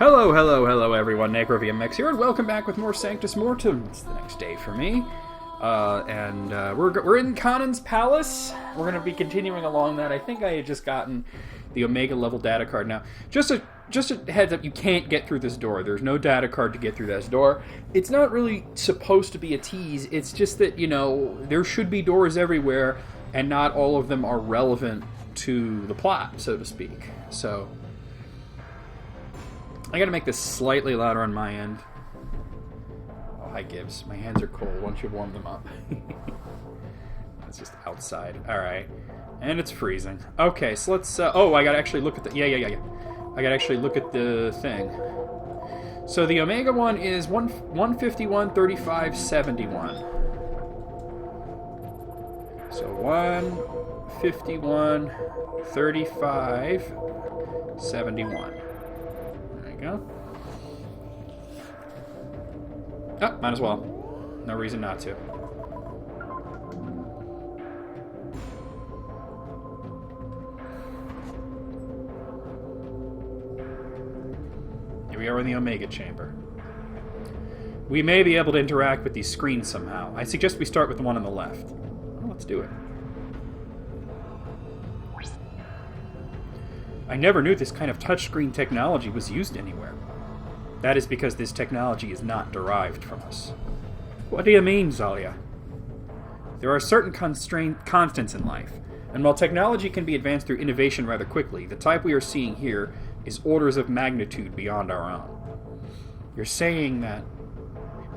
Hello, hello, hello everyone, NecroVMX here, and welcome back with more Sanctus Mortem. It's the next day for me. We're in Kanan's Palace. We're going to be continuing along that. I think I had just gotten the Omega level data card now. Just a heads up, you can't get through this door. There's no data card to get through this door. It's not really supposed to be a tease. It's just that, you know, there should be doors everywhere, and not all of them are relevant to the plot, so to speak. So I gotta make this slightly louder on my end. Oh, hi Gibbs. My hands are cold. Why don't you warm them up? It's just outside. Alright. And it's freezing. Okay, so let's... oh, I gotta actually look at the... Yeah. I gotta actually look at the thing. So the Omega one is 151, 35, 71. So 151, 35, 71. Go. Oh, might as well. No reason not to. Here we are in the Omega Chamber. We may be able to interact with these screens somehow. I suggest we start with the one on the left. Well, let's do it. I never knew this kind of touchscreen technology was used anywhere. That is because this technology is not derived from us. What do you mean, Zalia? There are certain constants in life, and while technology can be advanced through innovation rather quickly, the type we are seeing here is orders of magnitude beyond our own. You're saying that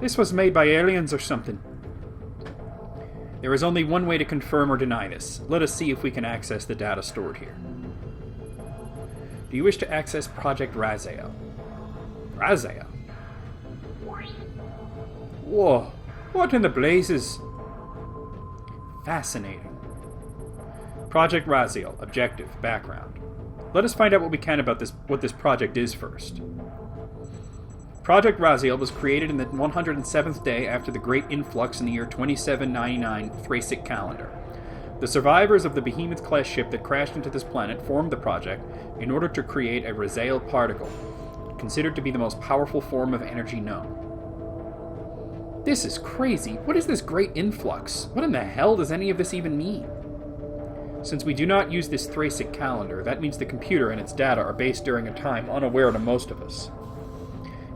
this was made by aliens or something? There is only one way to confirm or deny this. Let us see if we can access the data stored here. Do you wish to access Project Raziel? Raziel? Whoa, what in the blazes? Fascinating. Project Raziel, objective, background. Let us find out what we can about what this project is first. Project Raziel was created in the 107th day after the Great Influx in the year 2799 Thracic calendar. The survivors of the Behemoth-class ship that crashed into this planet formed the project in order to create a Raziel particle, considered to be the most powerful form of energy known. This is crazy. What is this Great Influx? What in the hell does any of this even mean? Since we do not use this Thracic calendar, that means the computer and its data are based during a time unaware to most of us.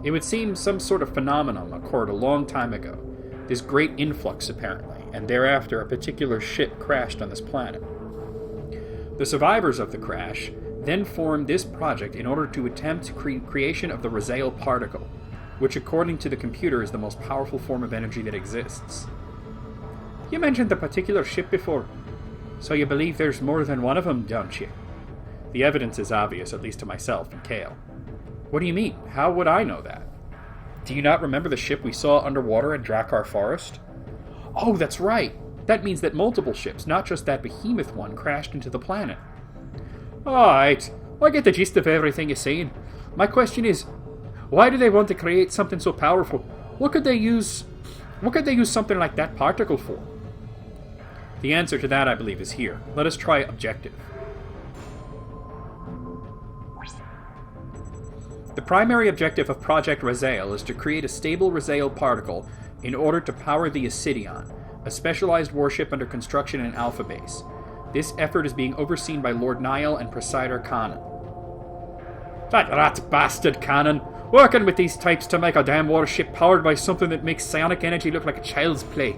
It would seem some sort of phenomenon occurred a long time ago. This Great Influx, apparently, and thereafter a particular ship crashed on this planet. The survivors of the crash then formed this project in order to attempt creation of the Raziel particle, which according to the computer is the most powerful form of energy that exists. You mentioned the particular ship before, so you believe there's more than one of them, don't you? The evidence is obvious, at least to myself and Kale. What do you mean? How would I know that? Do you not remember the ship we saw underwater in Drakkar Forest? Oh, that's right! That means that multiple ships, not just that Behemoth one, crashed into the planet. Alright, I get the gist of everything you're saying. My question is, why do they want to create something so powerful? What could they use something like that particle for? The answer to that, I believe, is here. Let us try objective. The primary objective of Project Raziel is to create a stable Raziel particle in order to power the Ascidion, a specialized warship under construction in Alpha Base. This effort is being overseen by Lord Niall and Presider Kanan. That rat bastard Kanan! Working with these types to make a damn warship powered by something that makes psionic energy look like a child's play.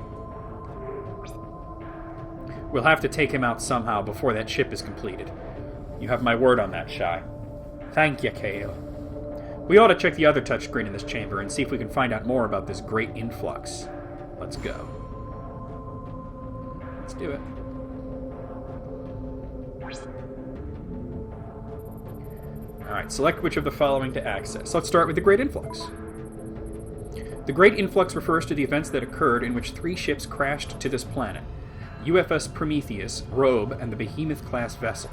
We'll have to take him out somehow before that ship is completed. You have my word on that, Shy. Thank you, Kale. We ought to check the other touchscreen in this chamber and see if we can find out more about this Great Influx. Let's go. Let's do it. Alright, select which of the following to access. Let's start with the Great Influx. The Great Influx refers to the events that occurred in which 3 ships crashed to this planet: UFS Prometheus, Robe, and the Behemoth-class vessel.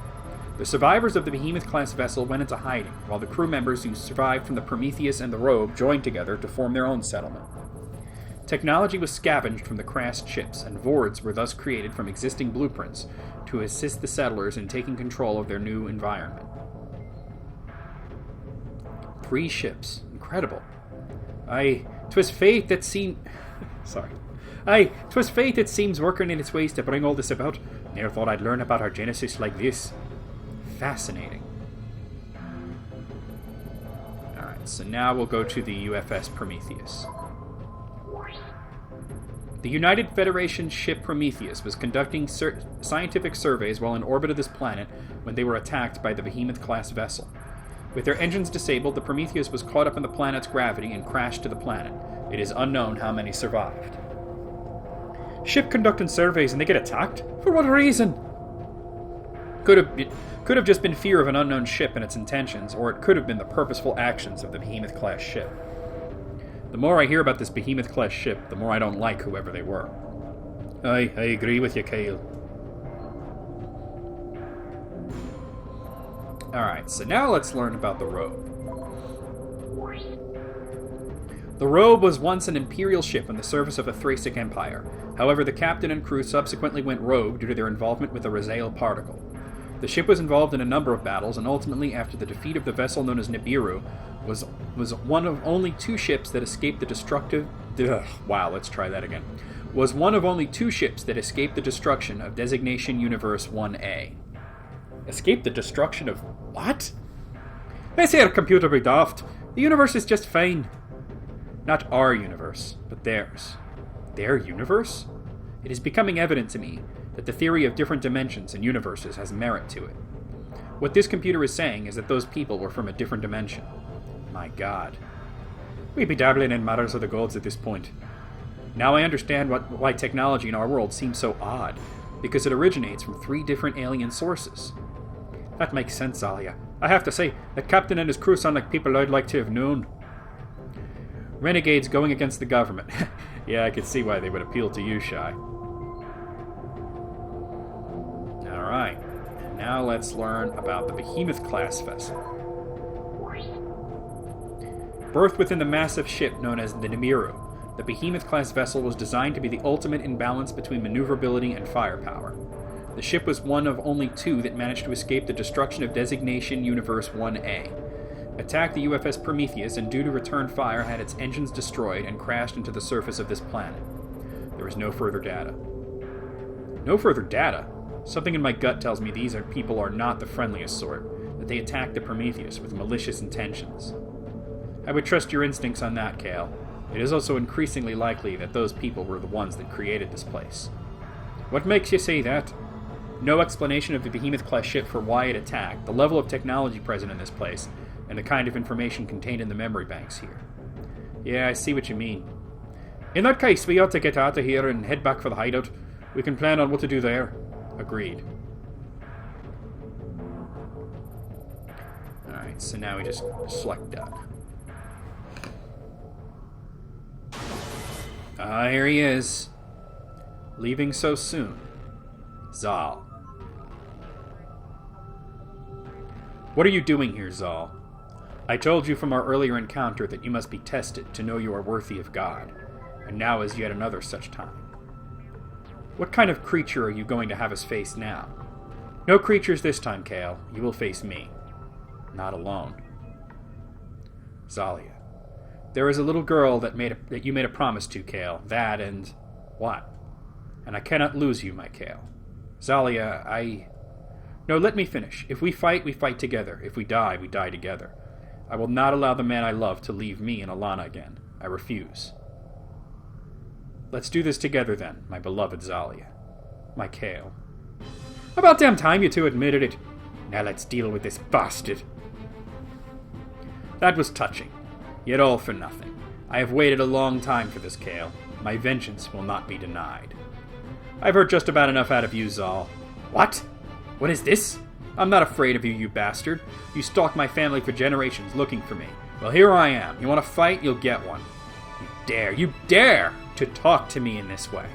The survivors of the Behemoth-class vessel went into hiding, while the crew members who survived from the Prometheus and the Robe joined together to form their own settlement. Technology was scavenged from the crashed ships, and Vords were thus created from existing blueprints to assist the settlers in taking control of their new environment. 3 ships. Incredible. Aye, 'twas fate that seemed... Sorry. Aye, 'twas fate that seems working in its ways to bring all this about. Never thought I'd learn about our genesis like this. Fascinating. Alright, so now we'll go to the UFS Prometheus. The United Federation ship Prometheus was conducting scientific surveys while in orbit of this planet when they were attacked by the Behemoth-class vessel. With their engines disabled, the Prometheus was caught up in the planet's gravity and crashed to the planet. It is unknown how many survived. Ship conducting surveys and they get attacked? For what reason? Could have just been fear of an unknown ship and its intentions, or it could have been the purposeful actions of the Behemoth-class ship. The more I hear about this Behemoth-class ship, the more I don't like whoever they were. I agree with you, Kale. Alright, so now let's learn about the Robe. The Robe was once an Imperial ship on the surface of the Thracic Empire. However, the captain and crew subsequently went rogue due to their involvement with the Raziel particle. The ship was involved in a number of battles, and ultimately, after the defeat of the vessel known as Nibiru, was one of only 2 ships that escaped the destructive... Was one of only 2 ships that escaped the destruction of Designation Universe 1A. Escaped the destruction of... what? This here computer be daft. The universe is just fine. Not our universe, but theirs. Their universe? It is becoming evident to me that the theory of different dimensions and universes has merit to it. What this computer is saying is that those people were from a different dimension. My God. We be dabbling in matters of the gods at this point. Now I understand why technology in our world seems so odd, because it originates from 3 different alien sources. That makes sense, Alia. I have to say, the captain and his crew sound like people I'd like to have known. Renegades going against the government. Yeah, I could see why they would appeal to you, Shy. Alright, and now let's learn about the Behemoth-class vessel. Berthed within the massive ship known as the Nibiru, the Behemoth-class vessel was designed to be the ultimate imbalance between maneuverability and firepower. The ship was one of only 2 that managed to escape the destruction of Designation Universe 1A. Attacked the UFS Prometheus and due to return fire had its engines destroyed and crashed into the surface of this planet. There was no further data. No further data? Something in my gut tells me these people are not the friendliest sort, that they attacked the Prometheus with malicious intentions. I would trust your instincts on that, Kale. It is also increasingly likely that those people were the ones that created this place. What makes you say that? No explanation of the Behemoth-class ship for why it attacked, the level of technology present in this place, and the kind of information contained in the memory banks here. Yeah, I see what you mean. In that case, we ought to get out of here and head back for the hideout. We can plan on what to do there. Agreed. Alright, so now we just select done. Ah, here he is. Leaving so soon. Zal. What are you doing here, Zal? I told you from our earlier encounter that you must be tested to know you are worthy of God, and now is yet another such time. What kind of creature are you going to have us face now? No creatures this time, Kale. You will face me. Not alone. Zalia. There is a little girl that you made a promise to, Kale. That and... what? And I cannot lose you, my Kale. Zalia, No, let me finish. If we fight together. If we die together. I will not allow the man I love to leave me and Alana again. I refuse. Let's do this together then, my beloved Zalia. My Kale. About damn time you two admitted it. Now let's deal with this bastard. That was touching. Yet all for nothing. I have waited a long time for this, Kale. My vengeance will not be denied. I've heard just about enough out of you, Zal. What? What is this? I'm not afraid of you, you bastard. You stalked my family for generations looking for me. Well, here I am. You want to fight? You'll get one. You dare to talk to me in this way.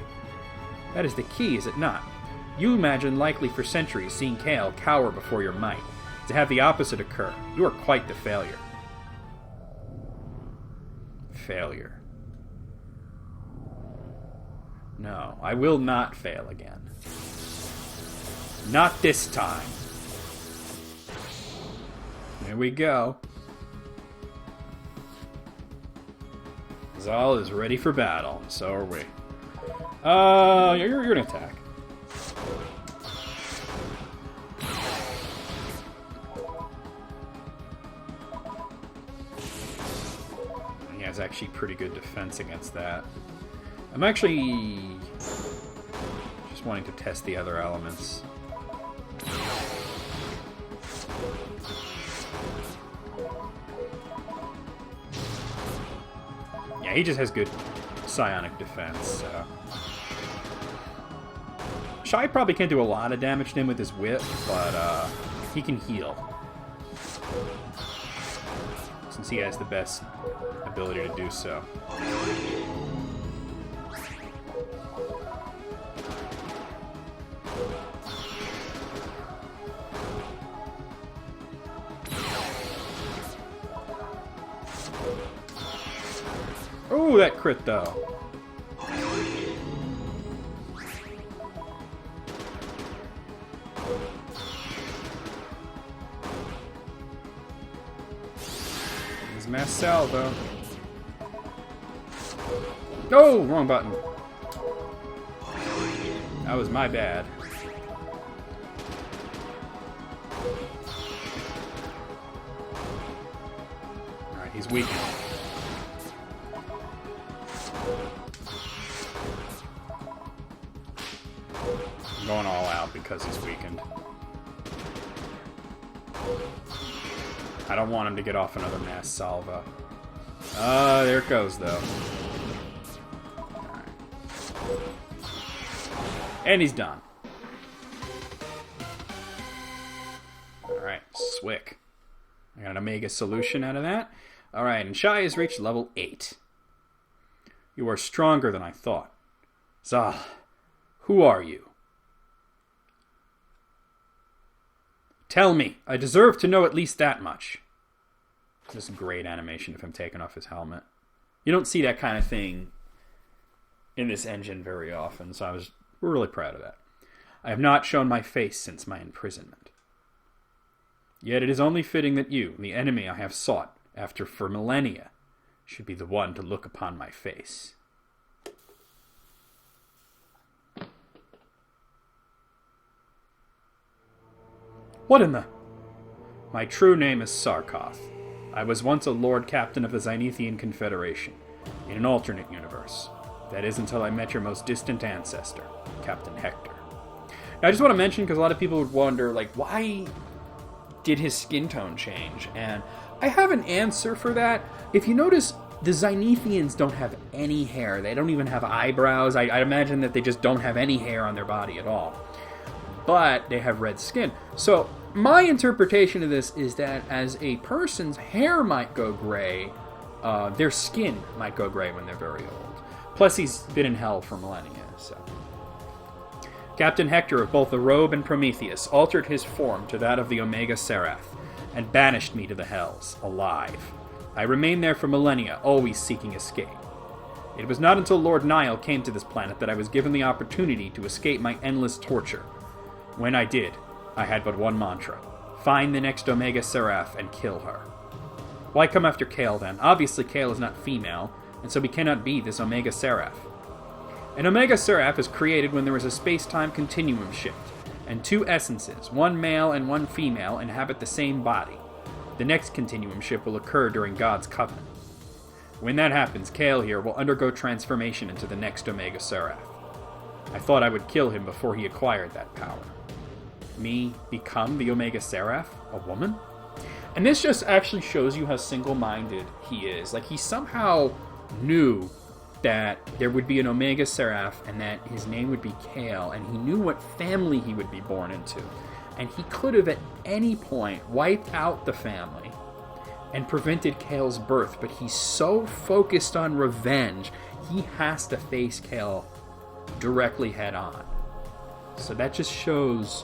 That is the key, is it not? You imagine likely for centuries seeing Kale cower before your might. To have the opposite occur, you are quite the failure. Failure. No, I will not fail again. Not this time. Here we go. Zal is ready for battle, and so are we. You're gonna attack. He has actually pretty good defense against that. I'm actually just wanting to test the other elements. Yeah, he just has good psionic defense, so. Shy probably can't do a lot of damage to him with his whip, but he can heal. Since he has the best ability to do so. Oh, that crit though. He's mass salvo. Oh, wrong button. That was my bad. Alright, he's weakened. I'm going all out because he's weakened. I don't want him to get off another mass salvo. There it goes, though. Right. And he's done. Alright, Swick. I got an Omega solution out of that. Alright, and Shai has reached level 8. You are stronger than I thought. Zal, who are you? Tell me. I deserve to know at least that much. This great animation of him taking off his helmet. You don't see that kind of thing in this engine very often, so we're really proud of that. I have not shown my face since my imprisonment. Yet it is only fitting that you, the enemy I have sought after for millennia, should be the one to look upon my face. What in the... My true name is Sarkoth. I was once a Lord Captain of the Zenithian Confederation, in an alternate universe. That is until I met your most distant ancestor, Captain Hector. Now, I just want to mention, because a lot of people would wonder, like, why did his skin tone change? And I have an answer for that. If you notice, the Zenithians don't have any hair. They don't even have eyebrows. I imagine that they just don't have any hair on their body at all. But they have red skin. So my interpretation of this is that as a person's hair might go gray, their skin might go gray when they're very old. Plus, he's been in hell for millennia, so. Captain Hector of both the Robe and Prometheus altered his form to that of the Omega Seraph, and banished me to the hells, alive. I remained there for millennia, always seeking escape. It was not until Lord Nile came to this planet that I was given the opportunity to escape my endless torture. When I did, I had but one mantra. Find the next Omega Seraph and kill her. Why come after Kale, then? Obviously, Kale is not female, and so we cannot be this Omega Seraph. An Omega Seraph is created when there is a space-time continuum shift, and two essences, one male and one female, inhabit the same body. The next continuum shift will occur during God's covenant. When that happens, Kale here will undergo transformation into the next Omega Seraph. I thought I would kill him before he acquired that power. Me become the Omega Seraph? A woman? And this just actually shows you how single-minded he is. Like, he somehow knew that there would be an Omega Seraph and that his name would be Kale, and he knew what family he would be born into. And he could have at any point wiped out the family and prevented Kale's birth, but he's so focused on revenge, he has to face Kale directly head on. So that just shows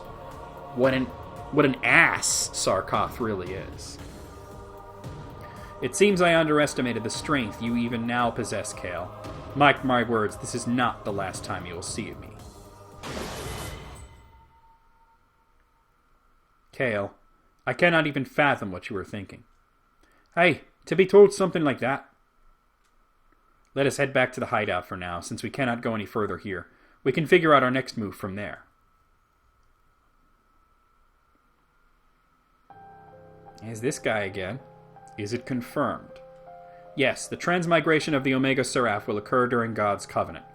what an ass Sarkoth really is. It seems I underestimated the strength you even now possess, Kale. Mark my words, this is not the last time you will see me. Kale, I cannot even fathom what you were thinking. Hey, to be told something like that. Let us head back to the hideout for now, since we cannot go any further here. We can figure out our next move from there. Is this guy again? Is it confirmed? Yes, the transmigration of the Omega Seraph will occur during God's covenant.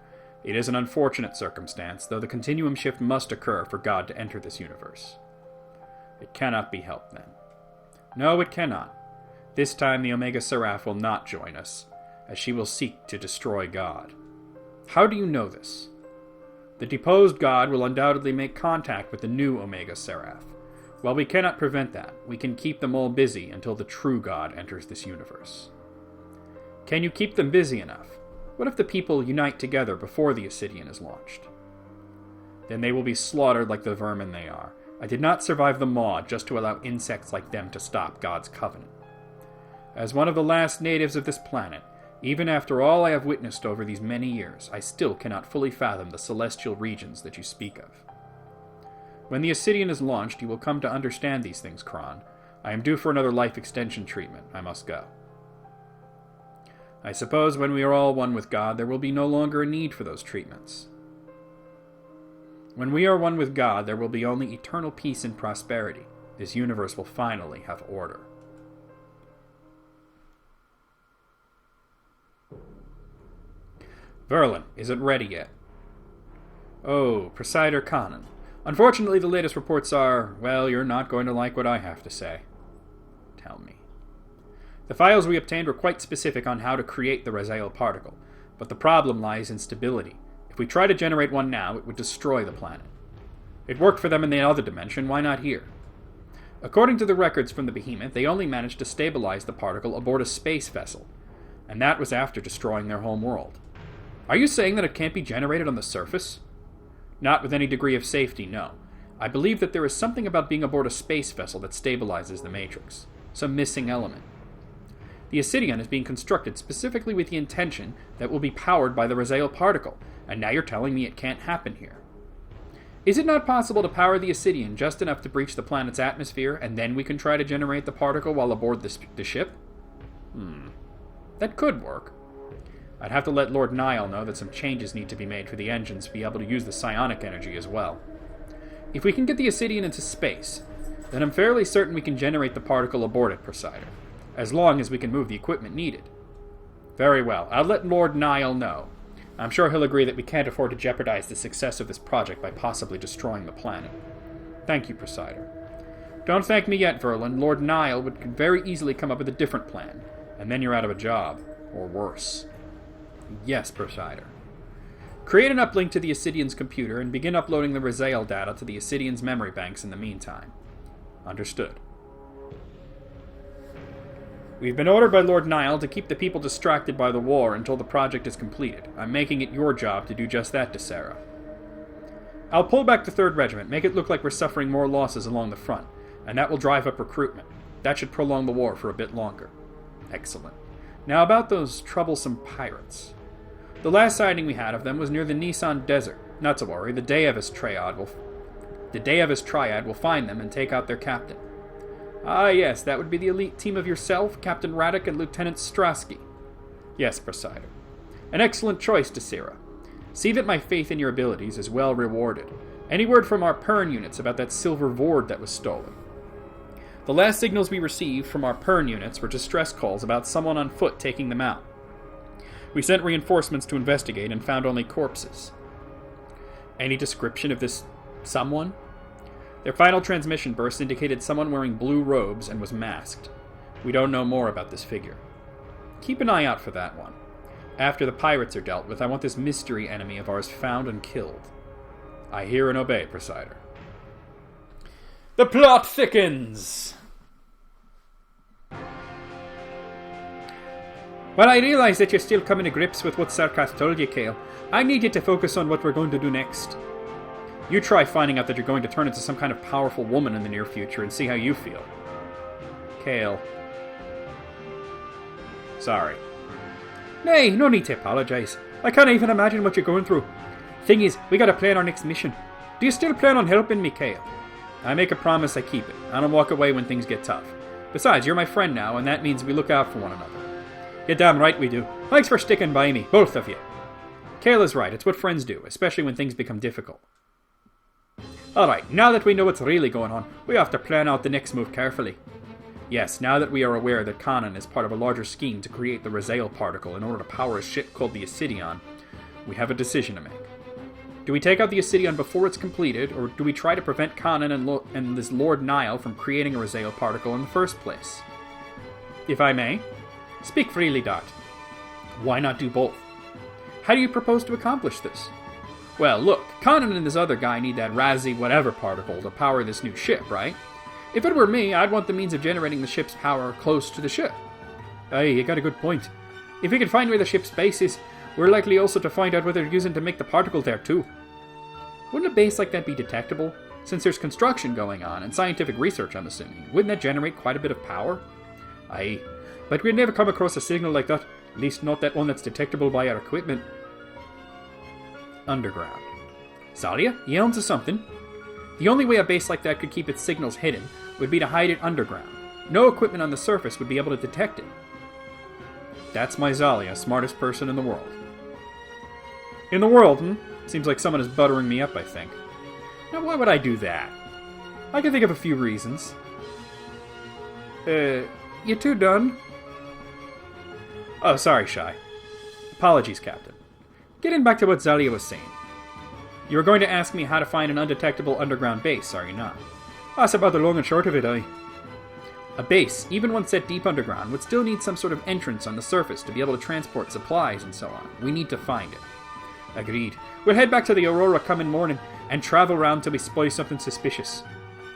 It is an unfortunate circumstance, though the continuum shift must occur for God to enter this universe. It cannot be helped, then. No, it cannot. This time the Omega Seraph will not join us, as she will seek to destroy God. How do you know this? The deposed God will undoubtedly make contact with the new Omega Seraph. While we cannot prevent that, we can keep them all busy until the true God enters this universe. Can you keep them busy enough? What if the people unite together before the Ascidian is launched? Then they will be slaughtered like the vermin they are. I did not survive the maw just to allow insects like them to stop God's covenant. As one of the last natives of this planet, even after all I have witnessed over these many years, I still cannot fully fathom the celestial regions that you speak of. When the Ascidian is launched, you will come to understand these things, Kron. I am due for another life extension treatment. I must go. I suppose when we are all one with God, there will be no longer a need for those treatments. When we are one with God, there will be only eternal peace and prosperity. This universe will finally have order. Verlin, is it ready yet? Oh, Presider Kanan. Unfortunately, the latest reports are, well, you're not going to like what I have to say. Tell me. The files we obtained were quite specific on how to create the Raziel particle, but the problem lies in stability. If we try to generate one now, it would destroy the planet. It worked for them in the other dimension, why not here? According to the records from the Behemoth, they only managed to stabilize the particle aboard a space vessel, and that was after destroying their home world. Are you saying that it can't be generated on the surface? Not with any degree of safety, no. I believe that there is something about being aboard a space vessel that stabilizes the Matrix. Some missing element. The Ascidian is being constructed specifically with the intention that it will be powered by the Raziel particle, and now you're telling me it can't happen here. Is it not possible to power the Ascidian just enough to breach the planet's atmosphere, and then we can try to generate the particle while aboard the ship? That could work. I'd have to let Lord Nile know that some changes need to be made for the engines to be able to use the psionic energy as well. If we can get the Ascidian into space, then I'm fairly certain we can generate the particle aboard it, Presider, as long as we can move the equipment needed. Very well, I'll let Lord Nile know. I'm sure he'll agree that we can't afford to jeopardize the success of this project by possibly destroying the planet. Thank you, Presider. Don't thank me yet, Verlin. Lord Nile could very easily come up with a different plan, and then you're out of a job, or worse. Yes, Presider. Create an uplink to the Ascidian's computer and begin uploading the Raziel data to the Ascidian's memory banks in the meantime. Understood. We've been ordered by Lord Nile to keep the people distracted by the war until the project is completed. I'm making it your job to do just that, Desera. I'll pull back the 3rd Regiment, make it look like we're suffering more losses along the front, and that will drive up recruitment. That should prolong the war for a bit longer. Excellent. Now about those troublesome pirates. The last sighting we had of them was near the Nisan Desert. Not to worry, the Daevis Triad will find them and take out their captain. Ah yes, that would be the elite team of yourself, Captain Radek, and Lieutenant Strasky. Yes, Presider. An excellent choice, Desira. See that my faith in your abilities is well rewarded. Any word from our Pern units about that silver Vord that was stolen? The last signals we received from our Pern units were distress calls about someone on foot taking them out. We sent reinforcements to investigate and found only corpses. Any description of this someone? Their final transmission burst indicated someone wearing blue robes and was masked. We don't know more about this figure. Keep an eye out for that one. After the pirates are dealt with, I want this mystery enemy of ours found and killed. I hear and obey, Presider. The plot thickens! While I realize that you're still coming to grips with what Sarkaz told you, Kale, I need you to focus on what we're going to do next. You try finding out that you're going to turn into some kind of powerful woman in the near future and see how you feel. Kale. Sorry. Nay, no need to apologize. I can't even imagine what you're going through. Thing is, we gotta plan our next mission. Do you still plan on helping me, Kale? I make a promise, I keep it. I don't walk away when things get tough. Besides, you're my friend now, and that means we look out for one another. You're damn right we do. Thanks for sticking by me, both of you. Kale is right, it's what friends do, especially when things become difficult. Alright, now that we know what's really going on, we have to plan out the next move carefully. Yes, now that we are aware that Kanan is part of a larger scheme to create the Raziel particle in order to power a ship called the Ascidion, we have a decision to make. Do we take out the Ascidion before it's completed, or do we try to prevent Kanan and this Lord Nile from creating a Raziel particle in the first place? If I may, speak freely, Dot. Why not do both? How do you propose to accomplish this? Well, look, Kanan and this other guy need that Razi whatever particle to power this new ship, right? If it were me, I'd want the means of generating the ship's power close to the ship. Aye, you got a good point. If we can find where the ship's base is, we're likely also to find out what they're using to make the particle there, too. Wouldn't a base like that be detectable? Since there's construction going on, and scientific research, I'm assuming, wouldn't that generate quite a bit of power? Aye, but we'd never come across a signal like that, at least not that one that's detectable by our equipment. Underground. Zalia, you onto something? The only way a base like that could keep its signals hidden would be to hide it underground. No equipment on the surface would be able to detect it. That's my Zalia, smartest person in the world. In the world, Seems like someone is buttering me up, I think. Now, why would I do that? I can think of a few reasons. You two done? Oh, sorry, Shy. Apologies, Captain. Getting back to what Zalia was saying. You were going to ask me how to find an undetectable underground base, are you not? That's about the long and short of it, aye. A base, even one set deep underground, would still need some sort of entrance on the surface to be able to transport supplies and so on. We need to find it. Agreed. We'll head back to the Aurora coming morning and travel around till we spy something suspicious.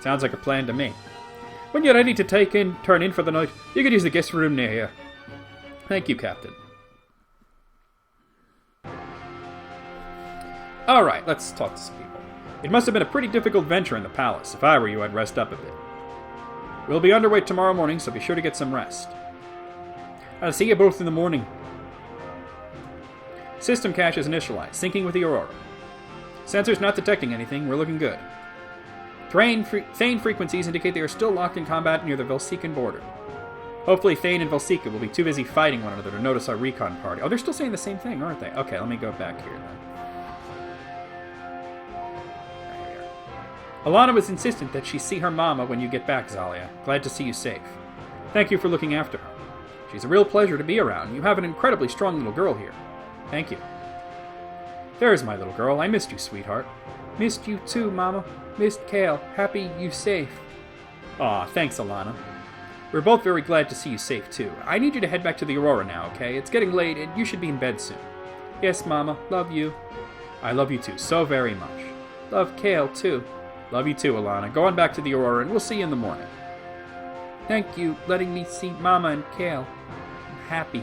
Sounds like a plan to me. When you're ready to turn in for the night, you could use the guest room near here. Thank you, Captain. Alright, let's talk to some people. It must have been a pretty difficult venture in the palace. If I were you, I'd rest up a bit. We'll be underway tomorrow morning, so be sure to get some rest. I'll see you both in the morning. System cache is initialized, syncing with the Aurora. Sensors not detecting anything, we're looking good. Thane frequencies indicate they are still locked in combat near the Velsican border. Hopefully Thane and Velsika will be too busy fighting one another to notice our recon party. Oh, they're still saying the same thing, aren't they? Okay, let me go back here then. Alana was insistent that she see her mama when you get back, Zalia. Glad to see you safe. Thank you for looking after her. She's a real pleasure to be around. You have an incredibly strong little girl here. Thank you. There's my little girl. I missed you, sweetheart. Missed you too, Mama. Missed Kale. Happy you safe. Aw, thanks, Alana. We're both very glad to see you safe, too. I need you to head back to the Aurora now, okay? It's getting late, and you should be in bed soon. Yes, Mama. Love you. I love you, too, so very much. Love Kale, too. Love you, too, Alana. Go on back to the Aurora, and we'll see you in the morning. Thank you, letting me see Mama and Kale. I'm happy.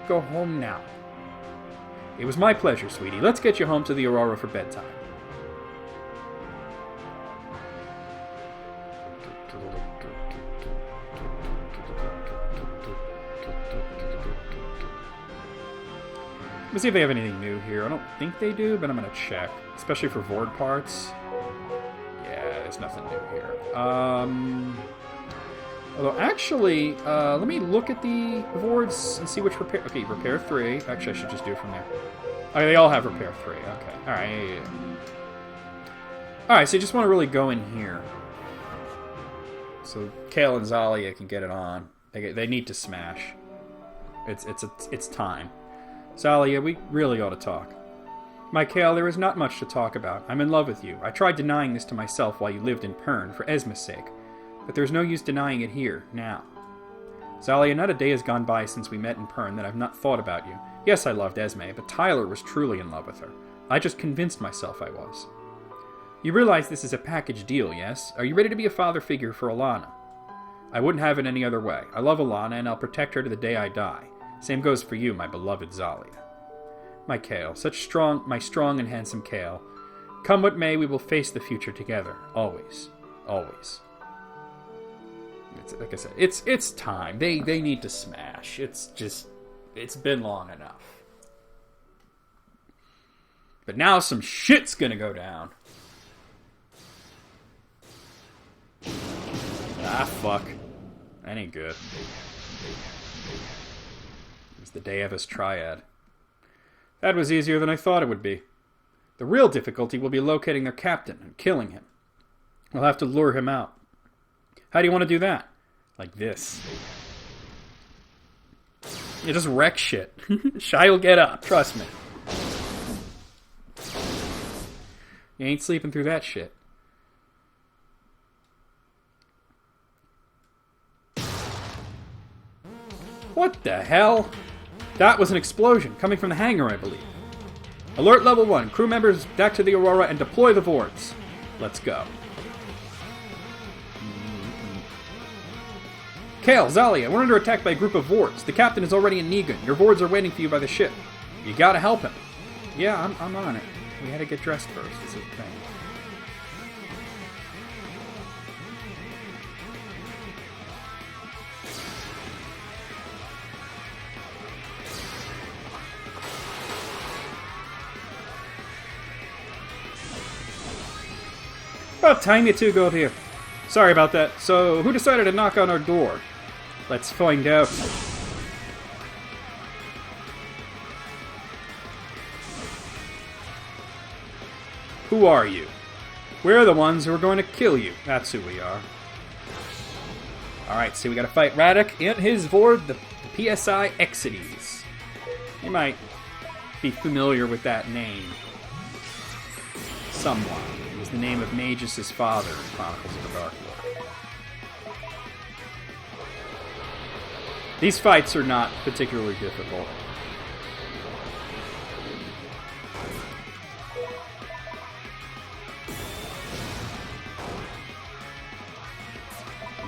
Go home now. It was my pleasure, sweetie. Let's get you home to the Aurora for bedtime. Let's see if they have anything new here. I don't think they do, but I'm going to check. Especially for Vord parts. Yeah, there's nothing new here. Although, actually, let me look at the Vords and see which repair... Okay, repair 3. Actually, I should just do it from there. Okay, they all have repair 3. Okay, alright. Yeah. Alright, so you just want to really go in here. So, Kale and Zalia can get it on. They need to smash. It's time. Zalia, we really ought to talk. My Kale, there is not much to talk about. I'm in love with you. I tried denying this to myself while you lived in Pern, for Esma's sake. But there's no use denying it here, now. Zalia, not a day has gone by since we met in Pern that I've not thought about you. Yes, I loved Esme, but Tyler was truly in love with her. I just convinced myself I was. You realize this is a package deal, yes? Are you ready to be a father figure for Alana? I wouldn't have it any other way. I love Alana, and I'll protect her to the day I die. Same goes for you, my beloved Zalia. My Kale, my strong and handsome Kale. Come what may, we will face the future together. Always. Always. Like I said, it's time. They need to smash. It's been long enough. But now some shit's gonna go down. Ah, fuck. That ain't good. the Deus Triad. That was easier than I thought it would be. The real difficulty will be locating their captain and killing him. We'll have to lure him out. How do you want to do that? Like this. You just wreck shit. Shy will get up, trust me. You ain't sleeping through that shit. What the hell? That was an explosion coming from the hangar, I believe. Alert level 1. Crew members back to the Aurora and deploy the Vords. Let's go. Kale, Zalia, we're under attack by a group of Vords. The captain is already in Negan. Your Vords are waiting for you by the ship. You gotta help him. Yeah, I'm on it. We had to get dressed first. This is the thing. About time you two got here. Sorry about that. So, who decided to knock on our door? Let's find out. Who are you? We're the ones who are going to kill you. That's who we are. Alright, so we gotta fight Radek and his Vord, the PSI Exides. You might be familiar with that name. Somewhat. It was the name of Magus' father in Chronicles of the Dark Lord. These fights are not particularly difficult.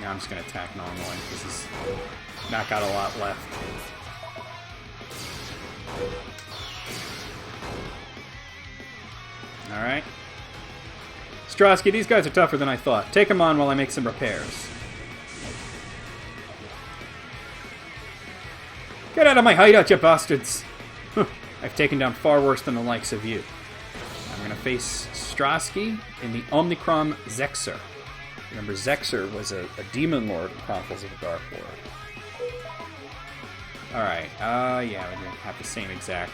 Now I'm just going to attack normally. This is not got a lot left. Alright. Strosky, these guys are tougher than I thought. Take them on while I make some repairs. Get out of my hideout, you bastards! I've taken down far worse than the likes of you. I'm going to face Strosky in the Omnicron Zexer. Remember, Zexer was a demon lord in Chronicles of the Dark Lord. Alright, yeah, we're going to have the same exact...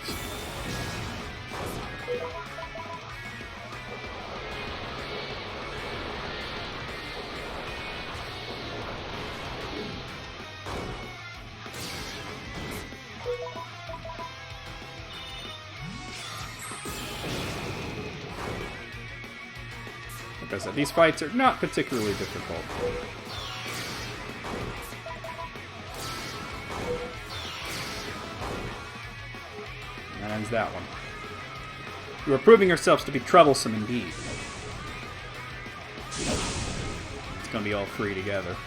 Because these fights are not particularly difficult. And that ends that one. You are proving yourselves to be troublesome indeed. It's going to be all three together.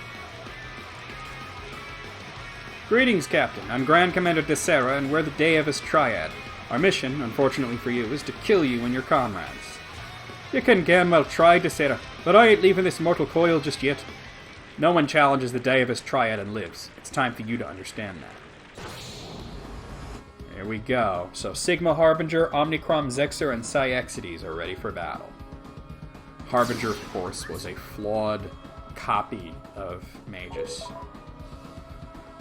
Greetings, Captain. I'm Grand Commander Desera, and we're the Deus Triad. Our mission, unfortunately for you, is to kill you and your comrades. You can damn well try, Desera, but I ain't leaving this mortal coil just yet. No one challenges the Deus Triad and lives. It's time for you to understand that. There we go. So Sigma Harbinger, Omnicron Zexer, and Exides are ready for battle. Harbinger, of course, was a flawed copy of Magus.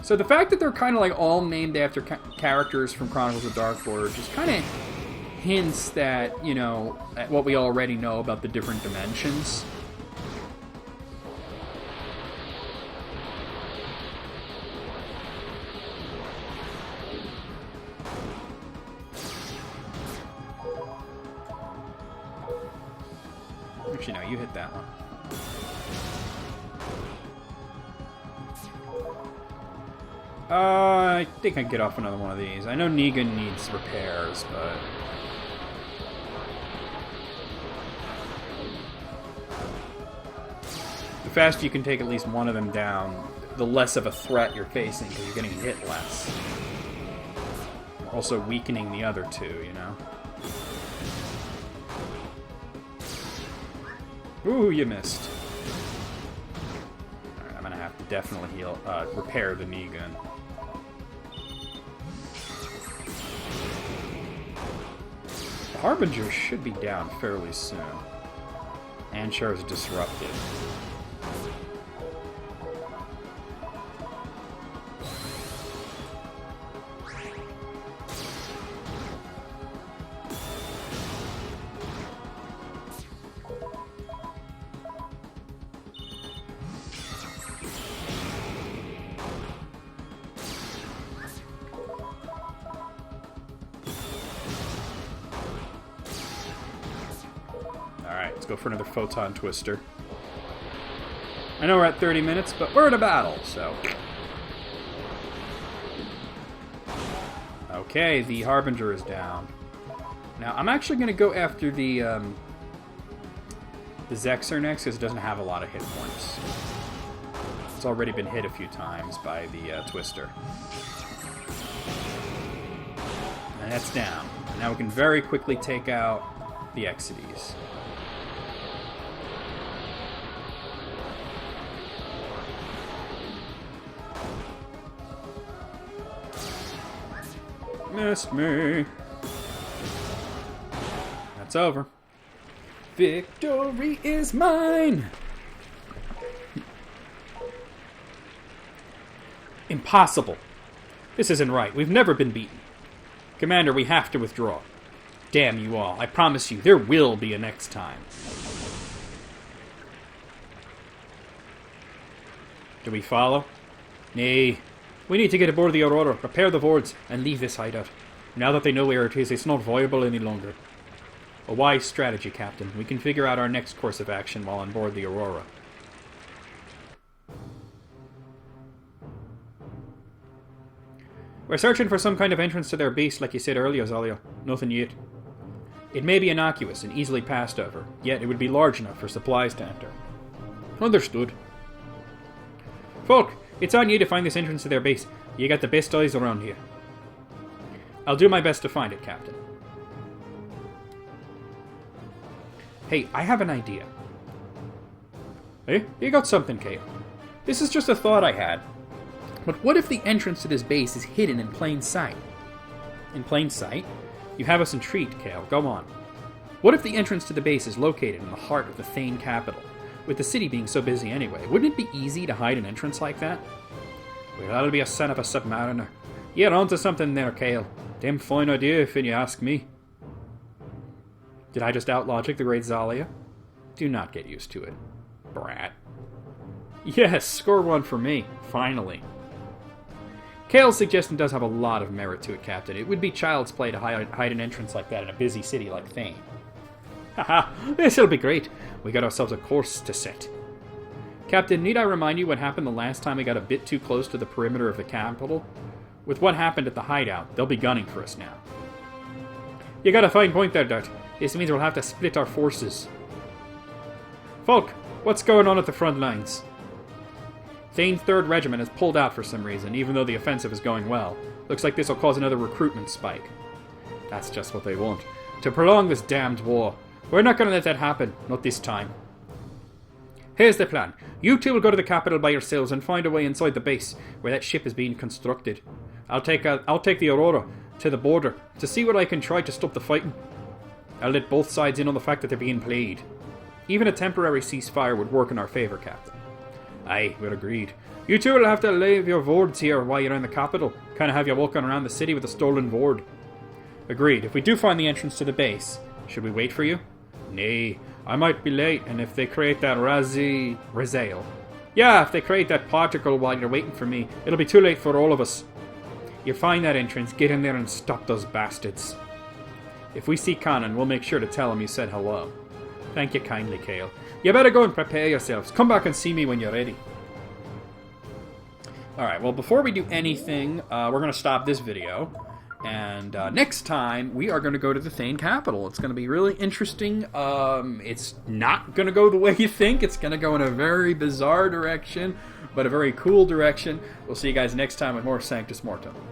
So the fact that they're kind of like all named after characters from Chronicles of Dark Lord just kind of hints that, you know, at what we already know about the different dimensions. Actually, no, you hit that one. I think I can get off another one of these. I know Negan needs repairs, but... the faster you can take at least one of them down, the less of a threat you're facing, because you're getting hit less. You're also weakening the other two, you know? Ooh, you missed. Alright, I'm gonna have to definitely repair the Negan. The Harbinger should be down fairly soon. Anshar is disrupted. Alright, let's go for another Photon Twister. I know we're at 30 minutes, but we're in a battle, so... Okay, the Harbinger is down. Now, I'm actually going to go after the Zexer next, because it doesn't have a lot of hit points. It's already been hit a few times by the Twister. And that's down. Now we can very quickly take out the Exides. Missed me. That's over. Victory is mine! Impossible. This isn't right. We've never been beaten. Commander, we have to withdraw. Damn you all. I promise you, there will be a next time. Do we follow? Nay. We need to get aboard the Aurora, repair the wards, and leave this hideout. Now that they know where it is, it's not viable any longer. A wise strategy, Captain. We can figure out our next course of action while on board the Aurora. We're searching for some kind of entrance to their base, like you said earlier, Zalia. Nothing yet. It may be innocuous and easily passed over, yet it would be large enough for supplies to enter. Understood. Folk, it's on you to find this entrance to their base. You got the best eyes around here. I'll do my best to find it, Captain. Hey, I have an idea. Hey, you got something, Kale. This is just a thought I had. But what if the entrance to this base is hidden in plain sight? In plain sight? You have us intrigued, Kale. Go on. What if the entrance to the base is located in the heart of the Thane capital? With the city being so busy anyway, wouldn't it be easy to hide an entrance like that? Well, that'll be a son of a submariner. You're onto something there, Kale. Damn fine idea, if you ask me. Did I just out-logic the great Zalia? Do not get used to it, brat. Yes, score one for me. Finally. Kale's suggestion does have a lot of merit to it, Captain. It would be child's play to hide an entrance like that in a busy city like Thane. Haha, this'll be great. We got ourselves a course to set. Captain, need I remind you what happened the last time we got a bit too close to the perimeter of the capital? With what happened at the hideout, they'll be gunning for us now. You got a fine point there, Dart. This means we'll have to split our forces. Folk, what's going on at the front lines? Thane's 3rd Regiment has pulled out for some reason, even though the offensive is going well. Looks like this will cause another recruitment spike. That's just what they want. To prolong this damned war. We're not going to let that happen. Not this time. Here's the plan. You two will go to the capital by yourselves and find a way inside the base, where that ship is being constructed. I'll take the Aurora to the border to see what I can try to stop the fighting. I'll let both sides in on the fact that they're being played. Even a temporary ceasefire would work in our favour, Captain. Aye, we're agreed. You two will have to leave your wards here while you're in the capital. Kind of have you walking around the city with a stolen ward. Agreed. If we do find the entrance to the base, should we wait for you? Nay, I might be late, and if they create that Raziel. Yeah, if they create that particle while you're waiting for me, it'll be too late for all of us. You find that entrance, get in there and stop those bastards. If we see Conan, we'll make sure to tell him you said hello. Thank you kindly, Kale. You better go and prepare yourselves. Come back and see me when you're ready. Alright, well, before we do anything, we're going to stop this video. And next time, we are going to go to the Thane capital. It's going to be really interesting. It's not going to go the way you think. It's going to go in a very bizarre direction, but a very cool direction. We'll see you guys next time with more Sanctus Mortem.